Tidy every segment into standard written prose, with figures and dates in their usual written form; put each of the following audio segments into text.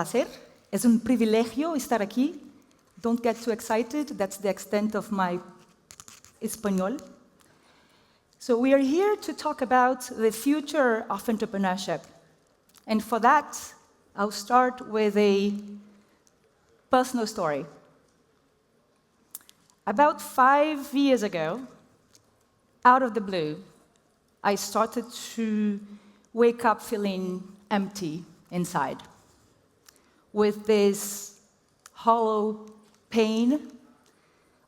placer, es un privilegio estar aquí. Don't get too excited, that's the extent of my español. So we are here to talk about the future of entrepreneurship. And for that, I'll start with a personal story. About 5 years ago, out of the blue, I started to wake up feeling empty inside, with this hollow pain,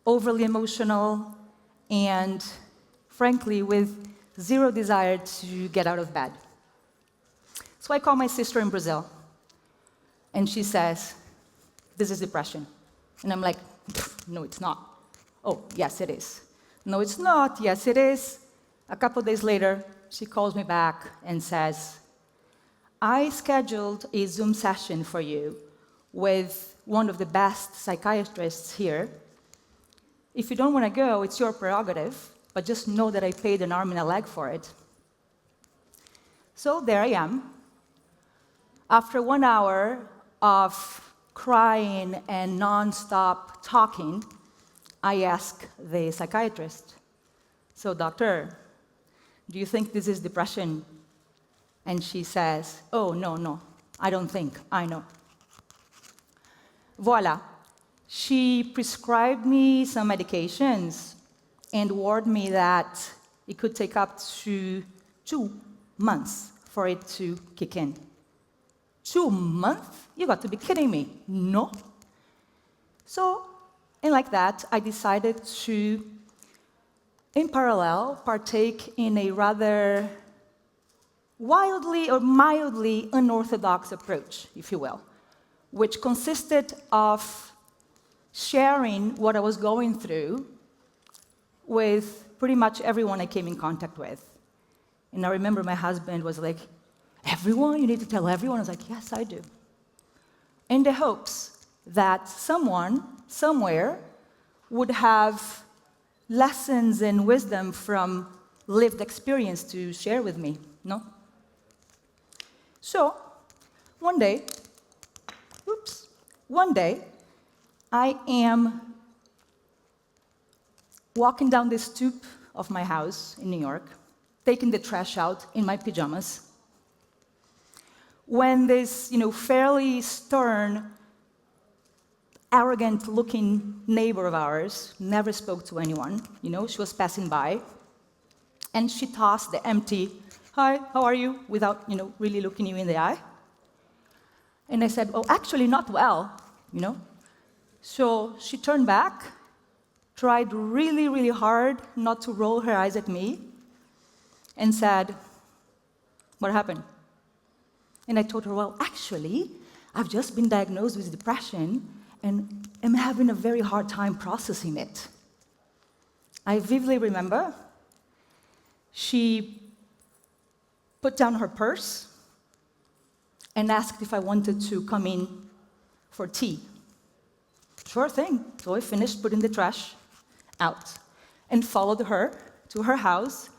overly emotional, and frankly, with zero desire to get out of bed. So I call my sister in Brazil, and she says, "This is depression." And I'm like, "No, it's not." "Oh, yes, it is." "No, it's not." "Yes, it is." A couple days later, she calls me back and says, "I scheduled a Zoom session for you with one of the best psychiatrists here. If you don't want to go, it's your prerogative, but just know that I paid an arm and a leg for it." So there I am. After 1 hour of crying and non-stop talking, I ask the psychiatrist, "So, doctor, do you think this is depression?" And she says, "Oh, no, I don't think, I know." Voila. She prescribed me some medications and warned me that it could take up to 2 months for it to kick in. 2 months? You got to be kidding me. No. So, and like that, I decided to, in parallel, partake in a rather wildly or mildly unorthodox approach, if you will, which consisted of sharing what I was going through with pretty much everyone I came in contact with. And I remember my husband was like, "Everyone? You need to tell everyone?" I was like, "Yes, I do." In the hopes that someone, somewhere, would have lessons and wisdom from lived experience to share with me, no? So, one day, I am walking down the stoop of my house in New York, taking the trash out in my pajamas, when this, fairly stern, arrogant-looking neighbor of ours never spoke to anyone. She was passing by, and she tossed the empty, "Hi, how are you?" without, really looking you in the eye. And I said, "Oh, actually, not well, So she turned back, tried really, really hard not to roll her eyes at me, and said, "What happened?" And I told her, "Well, actually, I've just been diagnosed with depression, and I'm having a very hard time processing it." I vividly remember she put down her purse and asked if I wanted to come in for tea. Sure thing. So I finished putting the trash out and followed her to her house,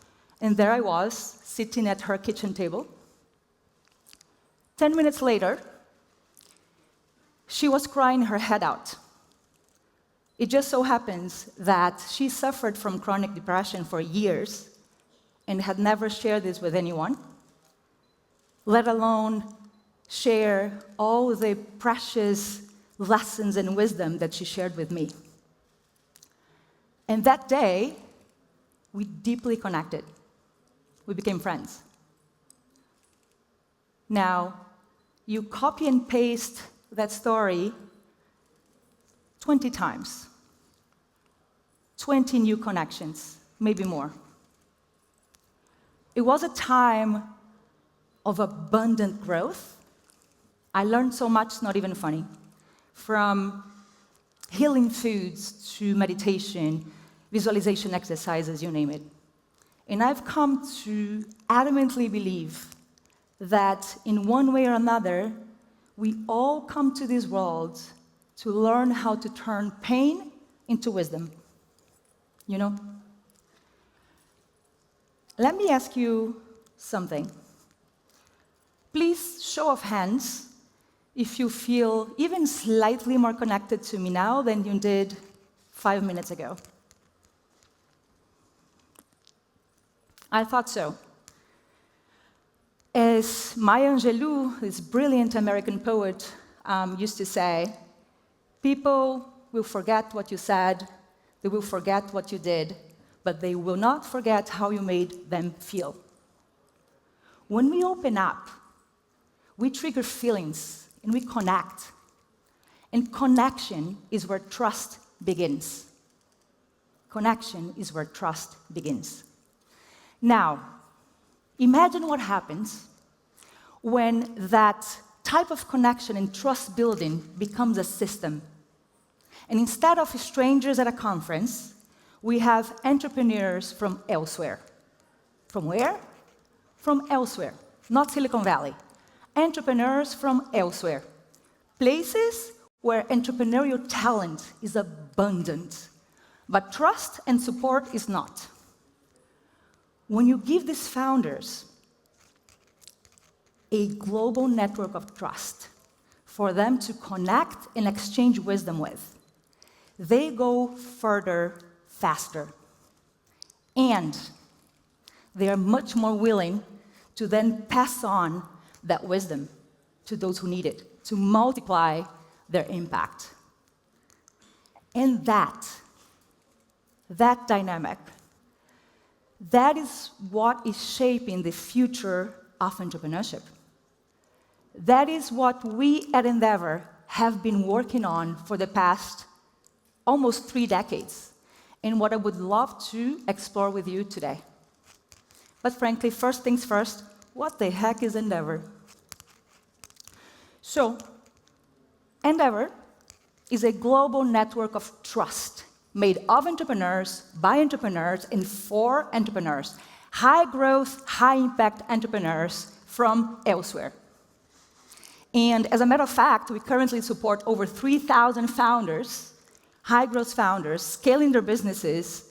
and there I was, sitting at her kitchen table. 10 minutes later, she was crying her head out. It just so happens that she suffered from chronic depression for years and had never shared this with anyone, let alone share all the precious lessons and wisdom that she shared with me. And that day, we deeply connected. We became friends. Now, you copy and paste that story 20 times. 20 new connections, maybe more. It was a time of abundant growth. I learned so much, it's not even funny. From healing foods to meditation, visualization exercises, you name it. And I've come to adamantly believe that in one way or another, we all come to this world to learn how to turn pain into wisdom. Let me ask you something. Please, show of hands, if you feel even slightly more connected to me now than you did 5 minutes ago. I thought so. As Maya Angelou, this brilliant American poet, used to say, people will forget what you said, they will forget what you did, but they will not forget how you made them feel. When we open up, we trigger feelings and we connect. And connection is where trust begins. Connection is where trust begins. Now, imagine what happens when that type of connection and trust building becomes a system. And instead of strangers at a conference, we have entrepreneurs from elsewhere. From where? From elsewhere, not Silicon Valley. Entrepreneurs from elsewhere. Places where entrepreneurial talent is abundant, but trust and support is not. When you give these founders a global network of trust for them to connect and exchange wisdom with, they go further faster. And they are much more willing to then pass on that wisdom to those who need it, to multiply their impact. And that dynamic, that is what is shaping the future of entrepreneurship. That is what we at Endeavor have been working on for the past almost 3 decades, and what I would love to explore with you today. But frankly, first things first, what the heck is Endeavor? So, Endeavor is a global network of trust made of entrepreneurs, by entrepreneurs, and for entrepreneurs. High-growth, high-impact entrepreneurs from elsewhere. And as a matter of fact, we currently support over 3,000 founders, high-growth founders, scaling their businesses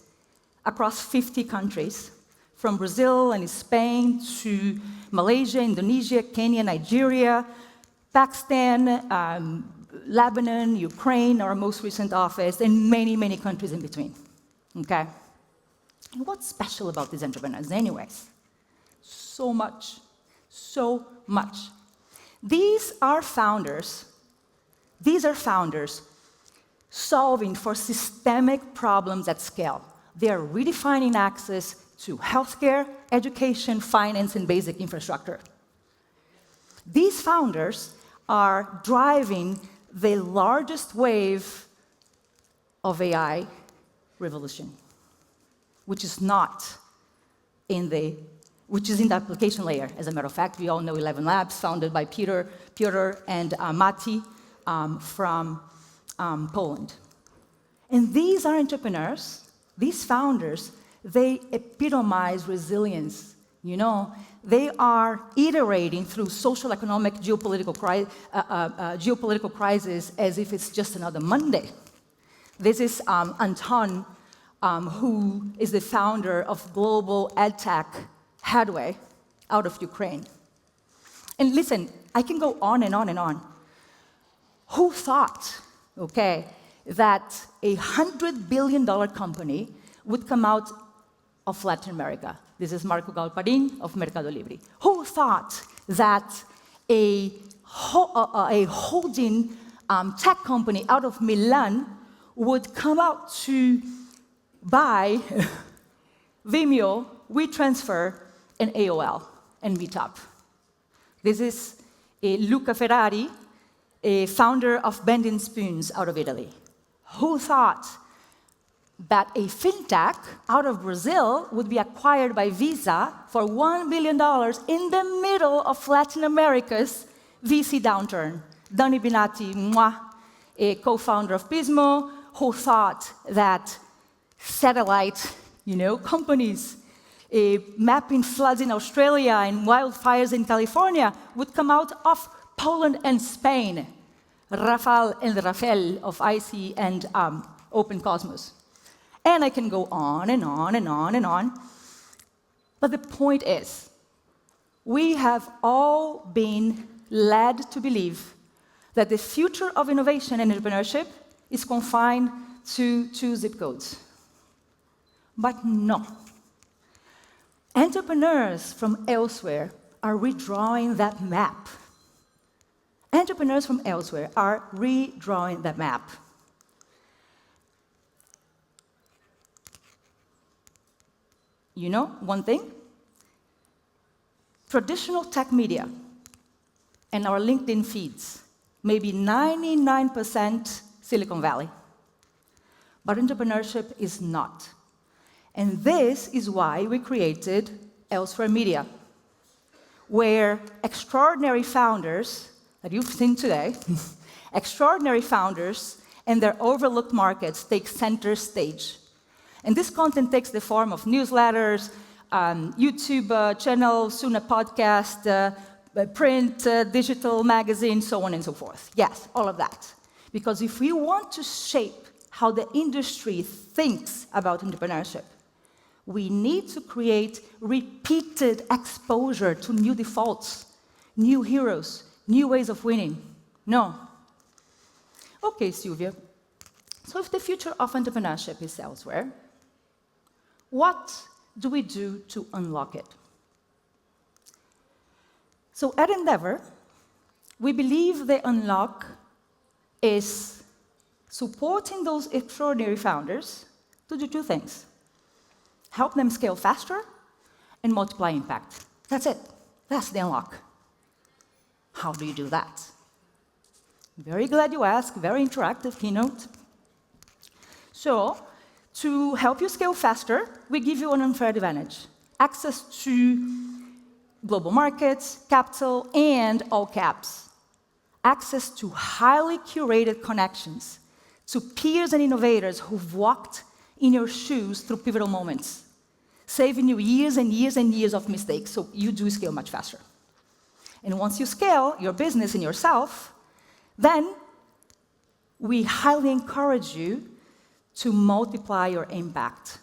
across 50 countries, from Brazil and Spain to Malaysia, Indonesia, Kenya, Nigeria, Pakistan, Lebanon, Ukraine, our most recent office, and many, many countries in between. Okay? And what's special about these entrepreneurs, anyways? So much. So much. These are founders solving for systemic problems at scale. They are redefining access to healthcare, education, finance, and basic infrastructure. These founders are driving the largest wave of AI revolution, which is in the application layer. As a matter of fact, we all know 11 Labs, founded by Piotr and Mati from Poland. And these are entrepreneurs, these founders, they epitomize resilience. You know, they are iterating through social, economic, geopolitical crisis as if it's just another Monday. This is Anton, who is the founder of global edtech Headway out of Ukraine. And listen, I can go on and on and on. Who thought, that a $100 billion company would come out of Latin America? This is Marco Galparin of Mercado Libre. Who thought that a holding tech company out of Milan would come out to buy Vimeo, WeTransfer, and AOL, and Meetup? This is Luca Ferrari, a founder of Bending Spoons out of Italy. Who thought that a fintech out of Brazil would be acquired by Visa for $1 billion in the middle of Latin America's VC downturn? Dani Binati, a co-founder of Pismo, who thought that satellite, companies mapping floods in Australia and wildfires in California would come out of Poland and Spain? Rafael and Rafael of IC and Open Cosmos. And I can go on and on and on and on. But the point is, we have all been led to believe that the future of innovation and entrepreneurship is confined to 2 zip codes. But no. Entrepreneurs from elsewhere are redrawing that map. Entrepreneurs from elsewhere are redrawing that map. You know one thing? Traditional tech media and our LinkedIn feeds may be 99% Silicon Valley, but entrepreneurship is not. And this is why we created Elsewhere Media, where extraordinary founders that you've seen today, extraordinary founders and their overlooked markets take center stage. And this content takes the form of newsletters, YouTube channels, soon a podcast, print, digital magazine, so on and so forth. Yes, all of that. Because if we want to shape how the industry thinks about entrepreneurship, we need to create repeated exposure to new defaults, new heroes, new ways of winning. No. Okay, Silvia. So if the future of entrepreneurship is elsewhere, what do we do to unlock it? So at Endeavor, we believe the unlock is supporting those extraordinary founders to do 2 things. Help them scale faster and multiply impact. That's it. That's the unlock. How do you do that? Very glad you asked. Very interactive keynote. So, to help you scale faster, we give you an unfair advantage. Access to global markets, capital, and all caps. Access to highly curated connections, to peers and innovators who've walked in your shoes through pivotal moments, saving you years and years and years of mistakes, so you do scale much faster. And once you scale your business and yourself, then we highly encourage you to multiply your impact.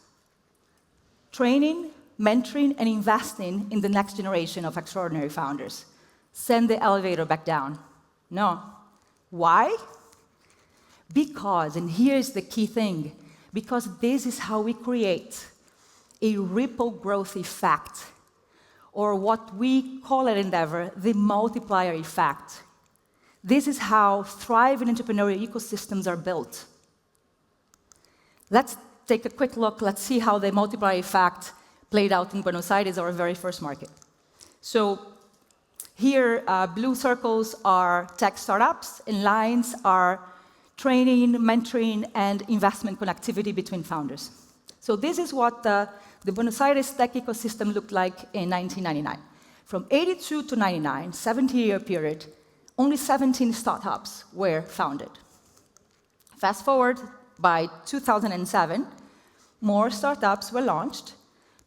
Training, mentoring, and investing in the next generation of extraordinary founders. Send the elevator back down. No. Why? Because, and here's the key thing, because this is how we create a ripple growth effect, or what we call at Endeavor, the multiplier effect. This is how thriving entrepreneurial ecosystems are built. Let's take a quick look. Let's see how the multiplier effect played out in Buenos Aires, our very first market. So here, blue circles are tech startups, and lines are training, mentoring, and investment connectivity between founders. So this is what the Buenos Aires tech ecosystem looked like in 1999. From 82 to 99, 70-year period, only 17 startups were founded. Fast forward, by 2007, more startups were launched,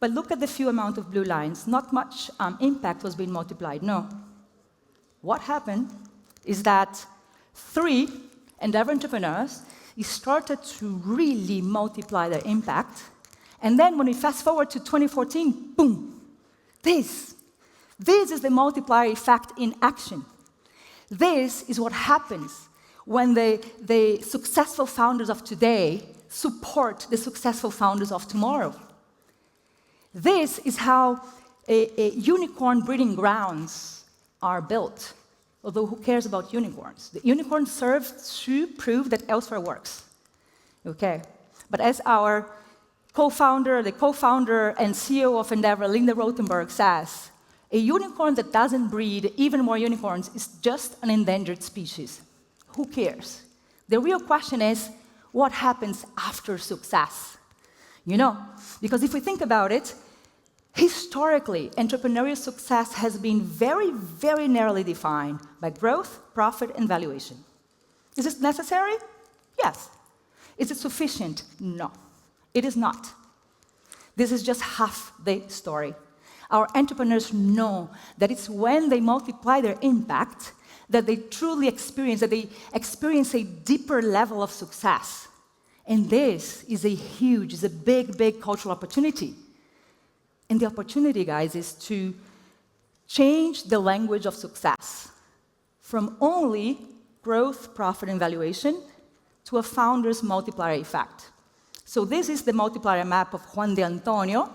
but look at the few amount of blue lines. Not much impact was being multiplied, no. What happened is that 3 Endeavor entrepreneurs started to really multiply their impact, and then when we fast forward to 2014, boom, this is the multiplier effect in action. This is what happens when the successful founders of today support the successful founders of tomorrow. This is how a unicorn breeding grounds are built. Although who cares about unicorns? The unicorn serves to prove that elsewhere works. Okay, but as our co-founder and CEO of Endeavor, Linda Rothenberg, says, a unicorn that doesn't breed even more unicorns is just an endangered species. Who cares? The real question is, what happens after success? You know, because if we think about it, historically, entrepreneurial success has been very, very narrowly defined by growth, profit, and valuation. Is this necessary? Yes. Is it sufficient? No, it is not. This is just half the story. Our entrepreneurs know that it's when they multiply their impact that they truly experience, that they experience a deeper level of success. And this is a big, big cultural opportunity. And the opportunity, guys, is to change the language of success from only growth, profit, and valuation to a founder's multiplier effect. So this is the multiplier map of Juan de Antonio,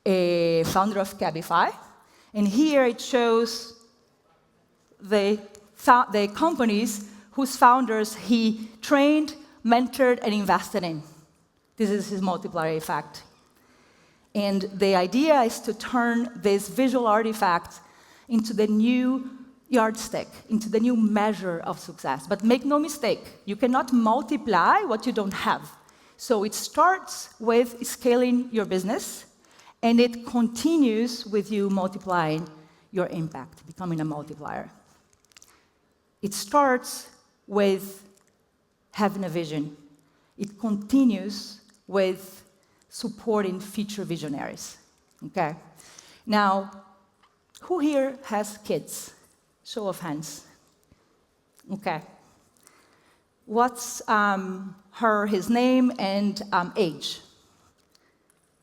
a founder of Cabify. And here it shows the companies whose founders he trained, mentored, and invested in. This is his multiplier effect. And the idea is to turn this visual artifact into the new yardstick, into the new measure of success. But make no mistake, you cannot multiply what you don't have. So it starts with scaling your business, and it continues with you multiplying your impact, becoming a multiplier. It starts with having a vision. It continues with supporting future visionaries. Okay? Now, who here has kids? Show of hands. Okay. What's his name and age?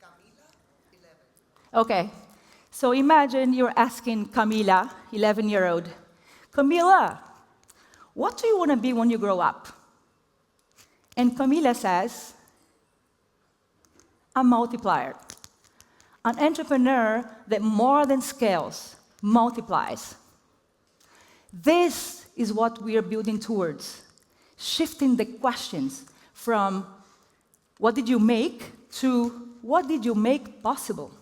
Camila, 11. Okay. So imagine you're asking Camila, 11-year-old, Camila, what do you want to be when you grow up? And Camila says, a multiplier. An entrepreneur that more than scales, multiplies. This is what we are building towards, shifting the questions from what did you make to what did you make possible?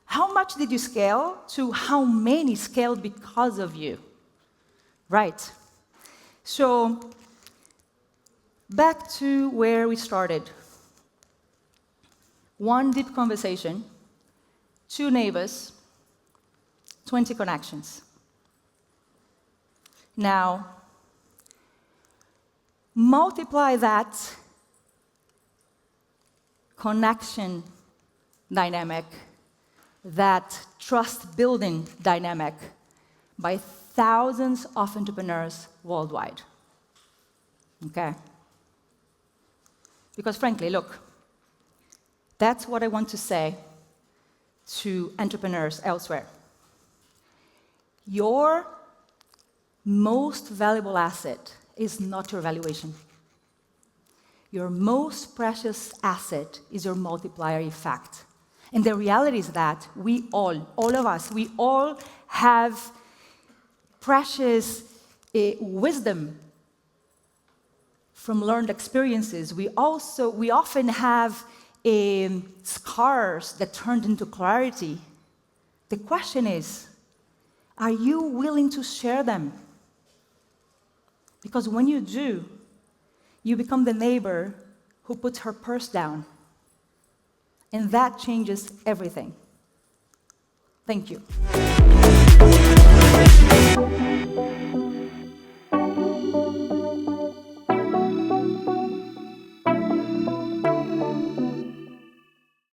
How much did you scale to how many scaled because of you? Right. So, back to where we started. One deep conversation, 2 neighbors, 20 connections. Now, multiply that connection dynamic, that trust-building dynamic, by thousands of entrepreneurs worldwide. Okay? Because frankly, look, that's what I want to say to entrepreneurs elsewhere. Your most valuable asset is not your valuation. Your most precious asset is your multiplier effect. And the reality is that we all of us, we all have precious wisdom from learned experiences. We often have scars that turned into clarity. The question is, are you willing to share them? Because when you do, you become the neighbor who puts her purse down. And that changes everything. Thank you.